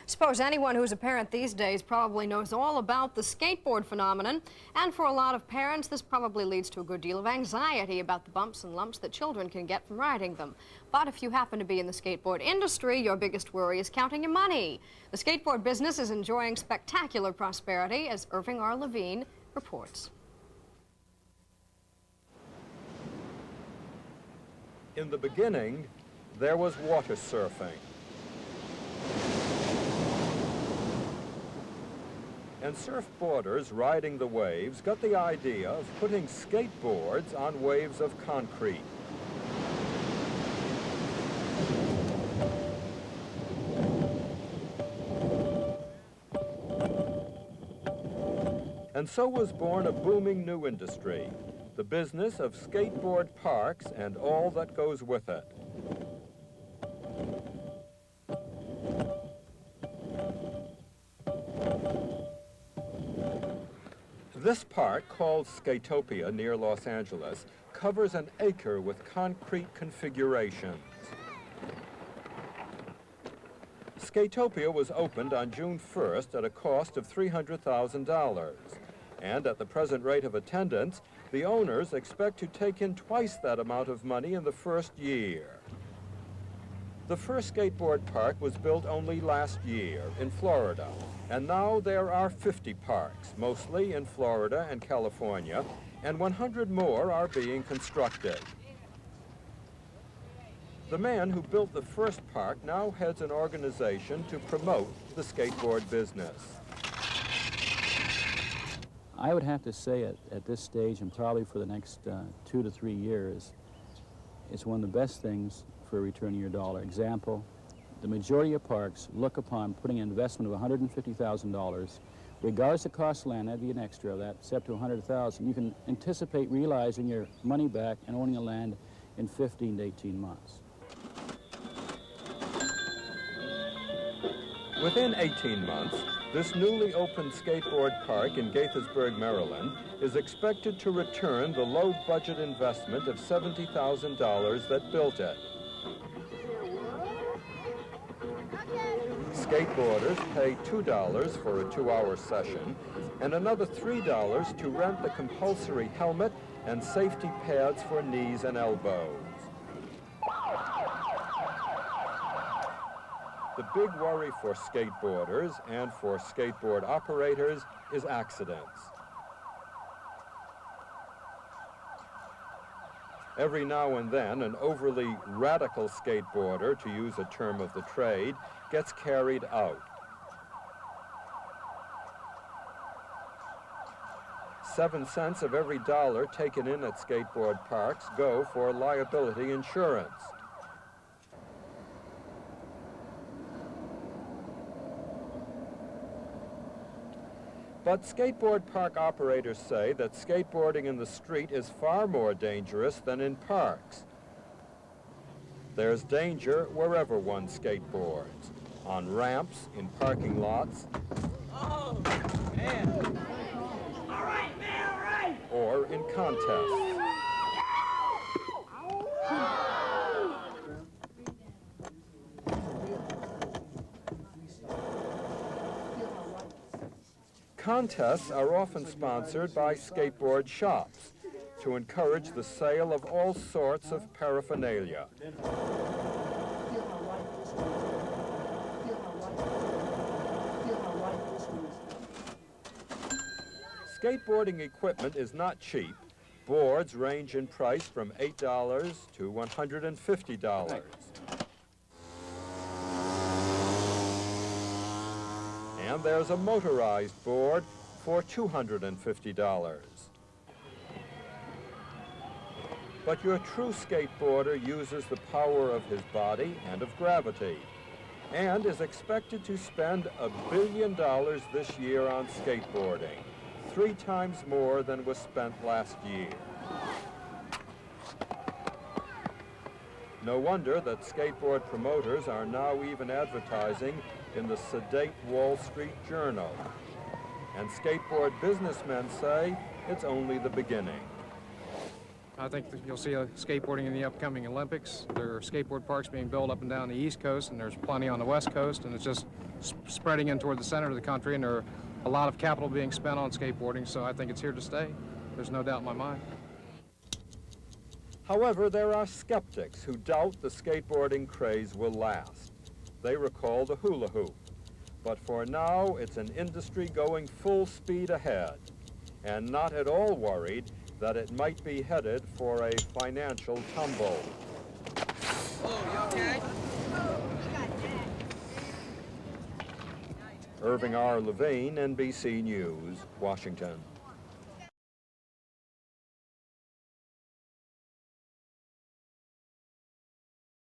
Suppose anyone who's a parent these days probably knows all about the skateboard phenomenon, and for a lot of parents this probably leads to a good deal of anxiety about the bumps and lumps that children can get from riding them. But if you happen to be in the skateboard industry, your biggest worry is counting your money. The skateboard business is enjoying spectacular prosperity, as Irving R. Levine reports. In the beginning, there was water surfing. And surfboarders riding the waves got the idea of putting skateboards on waves of concrete. And so was born a booming new industry, the business of skateboard parks and all that goes with it. This park, called Skatopia near Los Angeles, covers an acre with concrete configurations. Skatopia was opened on June 1st at a cost of $300,000. And at the present rate of attendance, the owners expect to take in twice that amount of money in the first year. The first skateboard park was built only last year in Florida, and now there are 50 parks, mostly in Florida and California, and 100 more are being constructed. The man who built the first park now heads an organization to promote the skateboard business. I would have to say at this stage, and probably for the next 2 to 3 years, it's one of the best things for returning your dollar. Example, the majority of parks look upon putting an investment of $150,000, regardless of cost of land. That'd be an extra of that, it's up to $100,000. You can anticipate realizing your money back and owning the land in 15 to 18 months. Within 18 months, this newly opened skateboard park in Gaithersburg, Maryland, is expected to return the low-budget investment of $70,000 that built it. Skateboarders pay $2 for a 2-hour session and another $3 to rent the compulsory helmet and safety pads for knees and elbows. The big worry for skateboarders and for skateboard operators is accidents. Every now and then, an overly radical skateboarder, to use a term of the trade, gets carried out. 7 cents of every dollar taken in at skateboard parks go for liability insurance. But skateboard park operators say that skateboarding in the street is far more dangerous than in parks. There's danger wherever one skateboards, on ramps, in parking lots, Oh, man. All right, man, all right. or in contests. Contests are often sponsored by skateboard shops to encourage the sale of all sorts of paraphernalia. Skateboarding equipment is not cheap. Boards range in price from $8 to $150. And there's a motorized board for $250. But your true skateboarder uses the power of his body and of gravity, and is expected to spend $1 billion this year on skateboarding, 3 times more than was spent last year. No wonder that skateboard promoters are now even advertising in the sedate Wall Street Journal. And skateboard businessmen say it's only the beginning. I think that you'll see skateboarding in the upcoming Olympics. There are skateboard parks being built up and down the East Coast, and there's plenty on the West Coast, and it's just spreading in toward the center of the country, and there are a lot of capital being spent on skateboarding, so I think it's here to stay. There's no doubt in my mind. However, there are skeptics who doubt the skateboarding craze will last. They recall the hula hoop. But for now, it's an industry going full speed ahead, and not at all worried that it might be headed for a financial tumble. Oh, you okay? Irving R. Levine, NBC News, Washington.